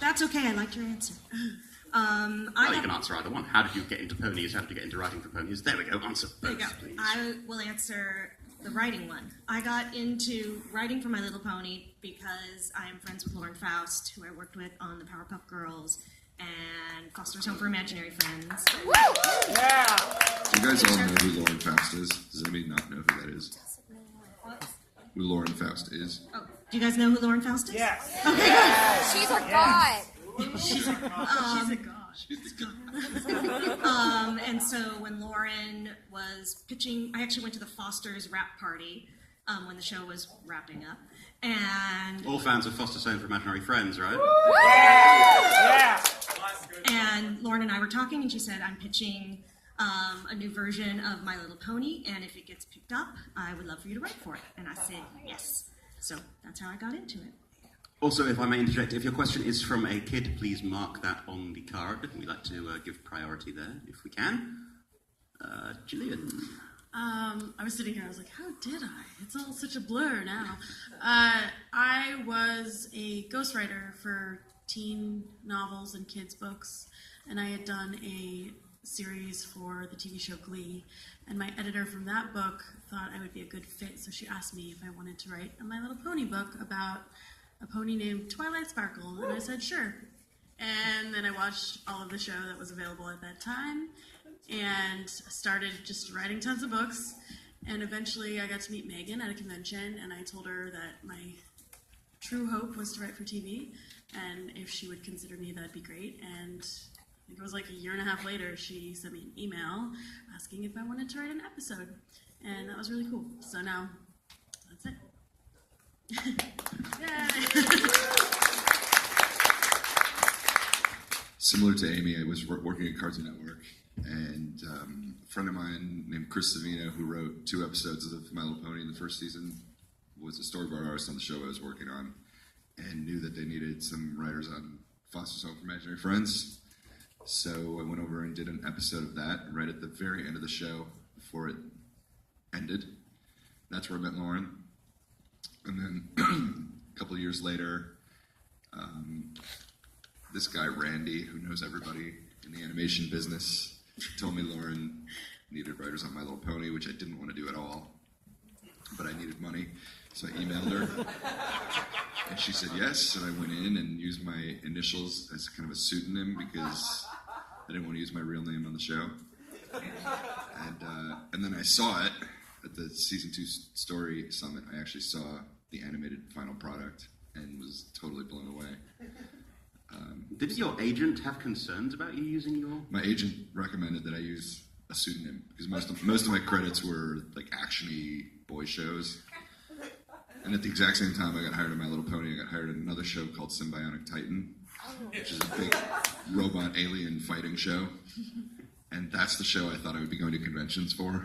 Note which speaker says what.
Speaker 1: That's okay, I liked your answer.
Speaker 2: You can answer either one. How did you get into ponies? How did you get into writing for ponies? There we go, answer
Speaker 1: There you go.
Speaker 2: first, please.
Speaker 1: I will answer the writing one. I got into writing for My Little Pony because I am friends with Lauren Faust, who I worked with on the Powerpuff Girls and Foster's Home for Imaginary Friends.
Speaker 3: Do you guys all know who Lauren Faust is? Does anybody not know who that is? Who Lauren Faust is?
Speaker 1: Oh, do you guys know who Lauren Faust is?
Speaker 4: Yes.
Speaker 1: Okay,
Speaker 5: She's a god.
Speaker 1: She's a god. And so when Lauren was pitching, I actually went to the Foster's wrap party when the show was wrapping up. And
Speaker 2: All fans of Foster's Home for Imaginary Friends, right?
Speaker 4: Yeah.
Speaker 1: And Lauren and I were talking, and she said, I'm pitching a new version of My Little Pony, and if it gets picked up, I would love for you to write for it. And I said, yes. So that's how I got into it.
Speaker 2: Also, if I may interject, if your question is from a kid, please mark that on the card. We like to give priority there, if we can. Gillian.
Speaker 6: I was sitting here, I was like, how did I? It's all such a blur now. I was a ghostwriter for teen novels and kids' books, and I had done a series for the TV show Glee, and my editor from that book thought I would be a good fit, so she asked me if I wanted to write a My Little Pony book about a pony named Twilight Sparkle, and I said sure. And then I watched all of the show that was available at that time, and started just writing tons of books, and eventually I got to meet Megan at a convention, and I told her that my true hope was to write for TV, and if she would consider me, that'd be great. And I think it was like a year and a half later, she sent me an email asking if I wanted to write an episode, and that was really cool. So now, that's it. Yay!
Speaker 3: Similar to Amy, I was working at Cartoon Network, and a friend of mine named Chris Savino, who wrote 2 episodes of My Little Pony in the first season, was a storyboard artist on the show I was working on, and knew that they needed some writers on Foster's Home for Imaginary Friends. So I went over and did an episode of that right at the very end of the show before it ended. That's where I met Lauren. And then a couple of years later, this guy, Randy, who knows everybody in the animation business, told me Lauren needed writers on My Little Pony, which I didn't want to do at all, but I needed money. So I emailed her, and she said yes, and I went in and used my initials as kind of a pseudonym because I didn't want to use my real name on the show. And then I saw it at the Season 2 Story Summit. I actually saw the animated final product and was totally blown away.
Speaker 2: Did your agent have concerns about you using your...
Speaker 3: My agent recommended that I use a pseudonym because most of my credits were like action-y boy shows. And at the exact same time I got hired on My Little Pony, I got hired on another show called Symbionic Titan, which is a big robot alien fighting show. And that's the show I thought I would be going to conventions for.